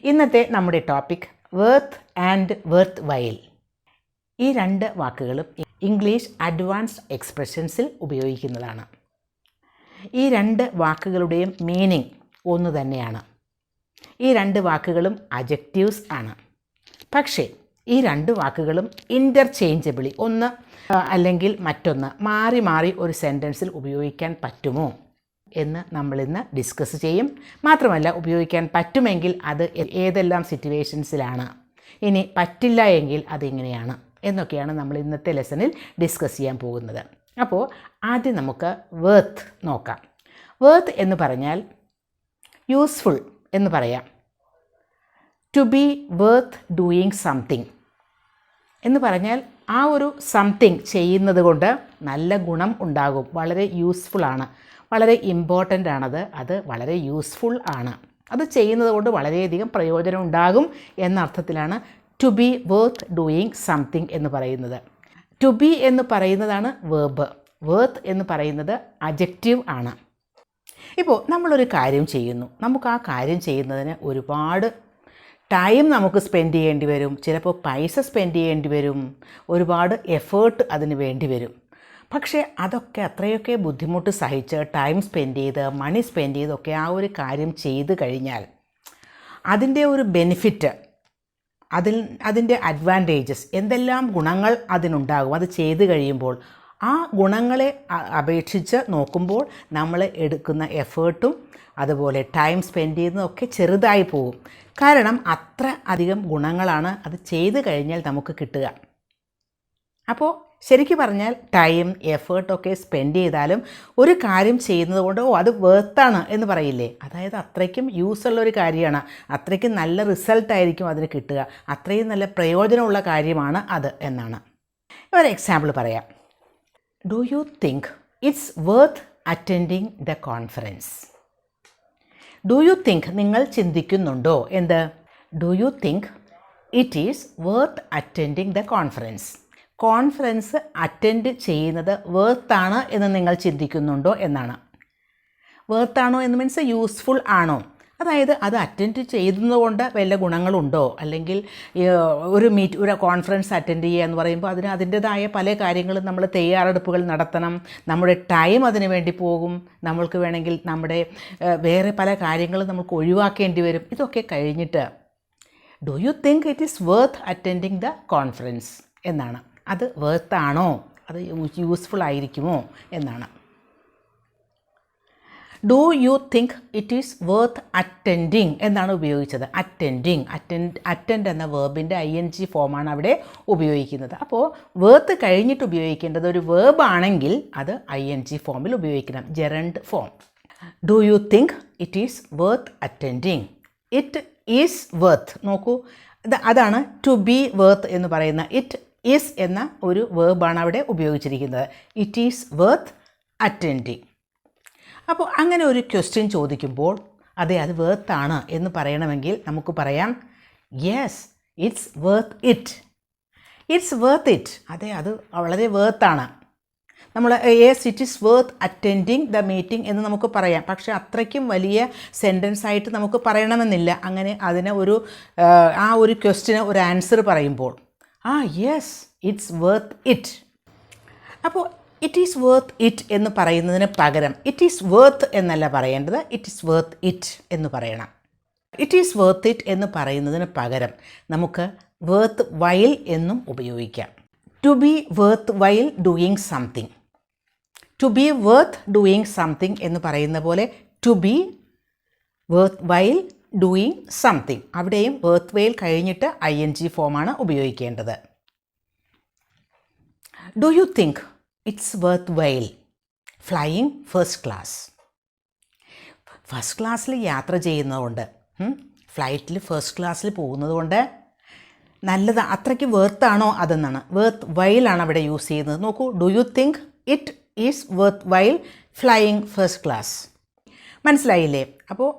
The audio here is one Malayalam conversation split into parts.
ഇന്നത്തെ നമ്മുടെ topic worth and worth while. ഈ രണ്ട് വാക്കുകളും ഇംഗ്ലീഷ് അഡ്വാൻസ്ഡ് എക്സ്പ്രഷൻസിൽ ഉപയോഗിക്കുന്നതാണ്. ഈ രണ്ട് വാക്കുകളുടെയും മീനിങ് ഒന്ന് തന്നെയാണ്. ഈ രണ്ട് വാക്കുകളും അഡ്ജക്റ്റീവ്സ് ആണ്. പക്ഷേ ഈ രണ്ട് വാക്കുകളും ഇൻ്റർചേഞ്ചബിളി ഒന്ന് അല്ലെങ്കിൽ മറ്റൊന്ന് മാറി മാറി ഒരു സെൻറ്റൻസിൽ ഉപയോഗിക്കാൻ പറ്റുമോ എന്ന് നമ്മളിന്ന് ഡിസ്കസ് ചെയ്യും. മാത്രമല്ല, ഉപയോഗിക്കാൻ പറ്റുമെങ്കിൽ അത് ഏതെല്ലാം സിറ്റുവേഷൻസിലാണ്, ഇനി പറ്റില്ല എങ്കിൽ അതെങ്ങനെയാണ് എന്നൊക്കെയാണ് നമ്മൾ ഇന്നത്തെ ലെസണിൽ ഡിസ്കസ് ചെയ്യാൻ പോകുന്നത്. അപ്പോൾ ആദ്യം നമുക്ക് വർത്ത് നോക്കാം. വർത്ത് എന്ന് പറഞ്ഞാൽ യൂസ്ഫുൾ എന്ന് പറയാം. To be worth doing something എന്ന് പറഞ്ഞാൽ ആ ഒരു സംതിങ് ചെയ്യുന്നത് കൊണ്ട് നല്ല ഗുണം ഉണ്ടാകും, വളരെ യൂസ്ഫുള്ളാണ്, വളരെ ഇമ്പോർട്ടൻ്റ് ആണത്, അത് വളരെ യൂസ്ഫുൾ ആണ്, അത് ചെയ്യുന്നത് കൊണ്ട് വളരെയധികം പ്രയോജനം ഉണ്ടാകും എന്ന അർത്ഥത്തിലാണ് to be worth doing something എന്ന് പറയുന്നത്. ടു ബി എന്ന് പറയുന്നതാണ് വേർബ്, വർത്ത് എന്ന് പറയുന്നത് അഡ്ജക്റ്റീവ് ആണ്. ഇപ്പോൾ നമ്മളൊരു കാര്യം ചെയ്യുന്നു, നമുക്ക് ആ കാര്യം ചെയ്യുന്നതിന് ഒരുപാട് ടൈം നമുക്ക് സ്പെൻഡ് ചെയ്യേണ്ടി വരും, ചിലപ്പോൾ പൈസ സ്പെൻഡ് ചെയ്യേണ്ടി വരും, ഒരുപാട് എഫേർട്ട് അതിന് വേണ്ടി വരും. പക്ഷേ അതൊക്കെ അത്രയൊക്കെ ബുദ്ധിമുട്ട് സഹിച്ച് ടൈം സ്പെൻഡ് ചെയ്ത് മണി സ്പെൻഡ് ചെയ്തൊക്കെ ആ ഒരു കാര്യം ചെയ്ത് കഴിഞ്ഞാൽ അതിൻ്റെ ഒരു ബെനിഫിറ്റ്, അതിൻ്റെ അഡ്വാൻറ്റേജസ്, എന്തെല്ലാം ഗുണങ്ങൾ അതിനുണ്ടാകും അത് ചെയ്ത് കഴിയുമ്പോൾ, ആ ഗുണങ്ങളെ അപേക്ഷിച്ച് നോക്കുമ്പോൾ നമ്മൾ എടുക്കുന്ന എഫേർട്ടും അതുപോലെ ടൈം സ്പെൻഡ് ചെയ്യുന്നതൊക്കെ ചെറുതായി പോകും. കാരണം അത്ര അധികം ഗുണങ്ങളാണ് അത് ചെയ്ത് കഴിഞ്ഞാൽ നമുക്ക് കിട്ടുക. അപ്പോൾ ശരിക്കും പറഞ്ഞാൽ ടൈം എഫേർട്ടൊക്കെ സ്പെൻഡ് ചെയ്താലും ഒരു കാര്യം ചെയ്യുന്നത് കൊണ്ട് അത് വേർത്താണ് എന്ന് പറയില്ലേ, അതായത് അത്രയ്ക്കും യൂസുള്ളൊരു കാര്യമാണ്, അത്രയ്ക്കും നല്ല റിസൾട്ടായിരിക്കും അതിന് കിട്ടുക, അത്രയും നല്ല പ്രയോജനമുള്ള കാര്യമാണ് അത് എന്നാണ്. ഒരു എക്സാമ്പിൾ പറയാം. Do you think it's worth attending the conference? Do you think, നിങ്ങൾ ചിന്തിക്കുന്നുണ്ടോ എന്ത്? Do you think it is worth attending the conference? Conference attend ചെയ്യുന്നത് വേർത്താണ് എന്ന് നിങ്ങൾ ചിന്തിക്കുന്നുണ്ടോ എന്നാണ്. വേർത്താണോ എന്ന് മീൻസ് യൂസ്ഫുൾ ആണോ, അതായത് അത് അറ്റൻഡ് ചെയ്യുന്നതുകൊണ്ട് വല്ല ഗുണങ്ങളുണ്ടോ, അല്ലെങ്കിൽ ഒരു കോൺഫറൻസ് അറ്റൻഡ് ചെയ്യുക എന്ന് പറയുമ്പോൾ അതിൻ്റെതായ പല കാര്യങ്ങളും നമ്മൾ തയ്യാറെടുപ്പുകൾ നടത്തണം, നമ്മുടെ ടൈം അതിന് വേണ്ടി പോകും, നമ്മൾക്ക് വേണമെങ്കിൽ നമ്മുടെ വേറെ പല കാര്യങ്ങളും നമുക്ക് ഒഴിവാക്കേണ്ടി വരും. ഇതൊക്കെ കഴിഞ്ഞിട്ട് do you think it is worth attending the conference എന്നാണ്. അത് വേർത്താണോ, അത് യൂസ്ഫുൾ ആയിരിക്കുമോ എന്നാണ്. Do you think it is worth attending എന്നാണ് ഉപയോഗിച്ചത്. അറ്റൻഡ് എന്ന വേർബിൻ്റെ ING ഫോമാണ് അവിടെ ഉപയോഗിക്കുന്നത്. അപ്പോൾ വേർത്ത് കഴിഞ്ഞിട്ട് ഉപയോഗിക്കേണ്ടത് ഒരു വേർബ് ആണെങ്കിൽ അത് ING ഫോമിൽ ഉപയോഗിക്കണം, gerund form. Do you think it is worth attending? It is worth, നോക്കൂ, അതാണ് ടു ബി വർത്ത് എന്ന് പറയുന്ന. ഇറ്റ് ഈസ് എന്ന ഒരു വേർബാണ് അവിടെ ഉപയോഗിച്ചിരിക്കുന്നത്. It is worth attending. അപ്പോൾ അങ്ങനെ ഒരു ക്വസ്റ്റ്യൻ ചോദിക്കുമ്പോൾ അതെ അത് വേർത്താണ് എന്ന് പറയണമെങ്കിൽ നമുക്ക് പറയാം yes it's worth it. It's worth it, അതെ അത് വളരെ വേർത്താണ്. നമ്മൾ yes it is worth attending the meeting എന്ന് നമുക്ക് പറയാം. പക്ഷേ അത്രയ്ക്കും വലിയ സെൻറ്റൻസ് ആയിട്ട് നമുക്ക് പറയണമെന്നില്ല. അങ്ങനെ അതിന് ആ ഒരു ക്വസ്റ്റ്യന് ഒരു ആൻസർ പറയുമ്പോൾ യെസ് ഇറ്റ്സ് വർത്ത് ഇറ്റ്. അപ്പോൾ ഇറ്റ് ഈസ് വർത്ത് ഇറ്റ് എന്ന് പറയുന്നതിന് പകരം ഇറ്റ് ഈസ് വർത്ത് എന്നല്ല പറയേണ്ടത്, ഇറ്റ് ഈസ് വർത്ത് ഇറ്റ് എന്ന് പറയണം. ഇറ്റ് ഈസ് വർത്ത് ഇറ്റ് എന്ന് പറയുന്നതിന് പകരം നമുക്ക് വർത്ത് വൈൽ എന്നും ഉപയോഗിക്കാം. To be worth while doing something. To be worth doing something എന്ന് പറയുന്ന പോലെ to be worth while doing something, അവിടെയും വർത്ത് വൈൽ കഴിഞ്ഞിട്ട് ING ഫോമാണ് ഉപയോഗിക്കേണ്ടത്. Do you think it's worth while flying first class? First ക്ലാസ്സിൽ യാത്ര ചെയ്യുന്നതുകൊണ്ട്, ഫ്ലൈറ്റിൽ ഫസ്റ്റ് ക്ലാസ്സിൽ പോകുന്നത് കൊണ്ട് നല്ലത്, അത്രയ്ക്ക് വേർത്താണോ അതെന്നാണ്. വർത്ത് വൈലാണ് അവിടെ യൂസ് ചെയ്യുന്നത്. നോക്കൂ, do you think it is worth while flying first class? മനസ്സിലായില്ലേ? അപ്പോൾ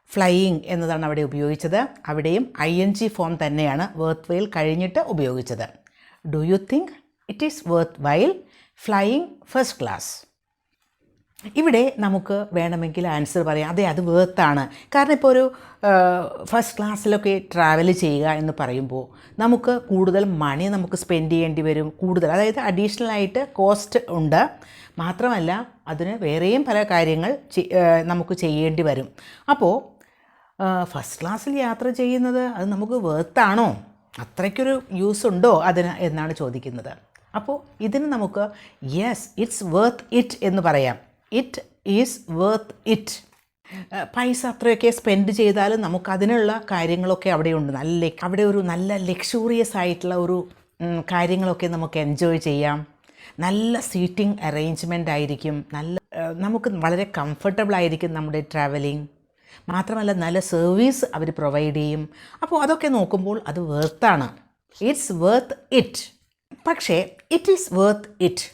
ഫ്ലൈയിങ് എന്നതാണ് അവിടെ ഉപയോഗിച്ചത്. അവിടെയും ING ഫോം തന്നെയാണ് വർത്ത് വൈൽ കഴിഞ്ഞിട്ട് ഉപയോഗിച്ചത്. Do you think it is worth while flying first class? ഇവിടെ നമുക്ക് വേണമെങ്കിൽ ആൻസർ പറയാം, അതെ അത് വേർത്താണ്. കാരണം ഇപ്പോൾ ഒരു ഫസ്റ്റ് ക്ലാസ്സിലൊക്കെ ട്രാവൽ ചെയ്യുക എന്ന് പറയുമ്പോൾ നമുക്ക് കൂടുതൽ മണി നമുക്ക് സ്പെൻഡ് ചെയ്യേണ്ടി വരും, കൂടുതൽ, അതായത് അഡീഷണൽ ആയിട്ട് കോസ്റ്റ് ഉണ്ട്. മാത്രമല്ല അതിന് വേറെയും പല കാര്യങ്ങൾ നമുക്ക് ചെയ്യേണ്ടി വരും. അപ്പോൾ ഫസ്റ്റ് ക്ലാസ്സിൽ യാത്ര ചെയ്യുന്നത് അത് നമുക്ക് വേർത്താണോ, അത്രയ്ക്കൊരു യൂസ് ഉണ്ടോ അതിന് എന്നാണ് ചോദിക്കുന്നത്. അപ്പോൾ ഇതിന് നമുക്ക് യെസ് ഇറ്റ്സ് വർത്ത് ഇറ്റ് എന്ന് പറയാം. It is worth it. പൈസ അത്രയൊക്കെ സ്പെൻഡ് ചെയ്താലും നമുക്കതിനുള്ള കാര്യങ്ങളൊക്കെ അവിടെയുണ്ട്. അവിടെ ഒരു നല്ല ലക്ഷൂറിയസ് ആയിട്ടുള്ള ഒരു കാര്യങ്ങളൊക്കെ നമുക്ക് എൻജോയ് ചെയ്യാം. നല്ല സീറ്റിംഗ് അറേഞ്ച്മെൻ്റ് ആയിരിക്കും, നമുക്ക് വളരെ കംഫർട്ടബിൾ ആയിരിക്കും നമ്മുടെ ട്രാവലിംഗ്. മാത്രമല്ല നല്ല സർവീസ് അവർ പ്രൊവൈഡ് ചെയ്യും. അപ്പോൾ അതൊക്കെ നോക്കുമ്പോൾ അത് വേർത്താണ്. It's worth it. പക്ഷേ ഇറ്റ് ഈസ് വർത്ത് ഇറ്റ്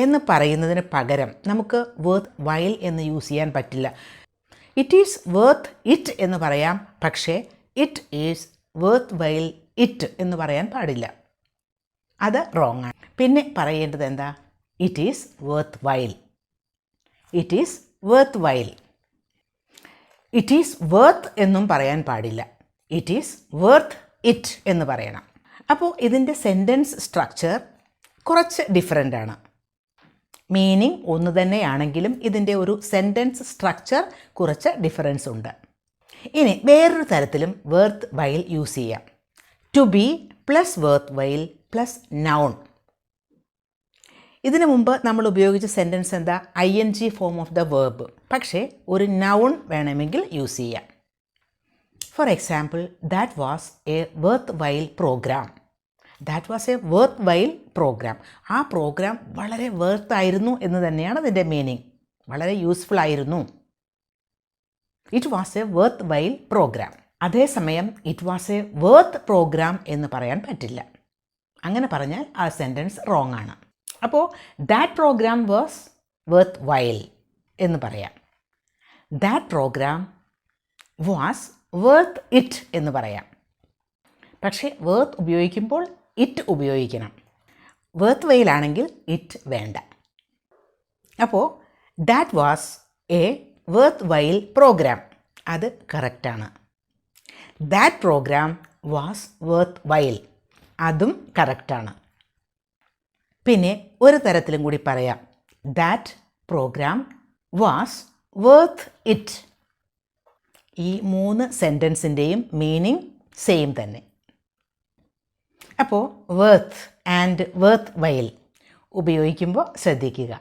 എന്ന് പറയുന്നതിന് പകരം നമുക്ക് വർത്ത് വൈൽ എന്ന് യൂസ് ചെയ്യാൻ പറ്റില്ല. ഇറ്റ് ഈസ് വർത്ത് ഇറ്റ് എന്ന് പറയാം, പക്ഷേ it is worth while it എന്ന് പറയാൻ പാടില്ല. അത് റോങ് ആണ്. പിന്നെ പറയേണ്ടത് എന്താ? It is worth while. It is worth while. It is worth എന്നും പറയാൻ പാടില്ല. ഇറ്റ് ഈസ് വർത്ത് ഇറ്റ് എന്ന് പറയണം. അപ്പോൾ ഇതിൻ്റെ സെൻറ്റൻസ് സ്ട്രക്ചർ കുറച്ച് ഡിഫറെൻ്റ് ആണ്. മീനിങ് ഒന്ന് തന്നെയാണെങ്കിലും ഇതിൻ്റെ ഒരു സെൻറ്റൻസ് സ്ട്രക്ചർ കുറച്ച് ഡിഫറൻസ് ഉണ്ട്. ഇനി വേറൊരു തരത്തിലും വർത്ത് വൈൽ യൂസ് ചെയ്യാം. To be plus worthwhile plus noun. ഇതിനു മുമ്പ് നമ്മൾ ഉപയോഗിച്ച സെൻറ്റൻസ് എന്താ? ING form of the verb. പക്ഷേ ഒരു നൗൺ വേണമെങ്കിൽ യൂസ് ചെയ്യാം. For example, that was a worth while program. That was a worth while program. ആ പ്രോഗ്രാം വളരെ വർത്തായിരുന്നു എന്ന് തന്നെയാണ് അതിൻ്റെ മീനിങ്. വളരെ യൂസ്ഫുൾ ആയിരുന്നു. It was a worth while program. അതേസമയം it was a worth program എന്ന് പറയാൻ പറ്റില്ല. അങ്ങനെ പറഞ്ഞാൽ ആ സെൻറ്റൻസ് റോങ് ആണ്. അപ്പോൾ that program was worth while എന്ന് പറയാം. That program was worth it എന്ന് പറയാം. പക്ഷേ വർത്ത് ഉപയോഗിക്കുമ്പോൾ ഇറ്റ് ഉപയോഗിക്കണം. വർത്ത് വൈലാണെങ്കിൽ ഇറ്റ് വേണ്ട. അപ്പോൾ that was a worth while program, അത് കറക്റ്റാണ്. That program was worth while, അതും കറക്റ്റാണ്. പിന്നെ ഒരു തരത്തിലും കൂടി പറയാം. That program was worth it. ഈ 3 സെൻറ്റൻസിൻ്റെയും മീനിങ് സെയിം തന്നെ. അപ്പോൾ വർത്ത് ആൻഡ് വർത്ത് വൈൽ ഉപയോഗിക്കുമ്പോൾ ശ്രദ്ധിക്കുക.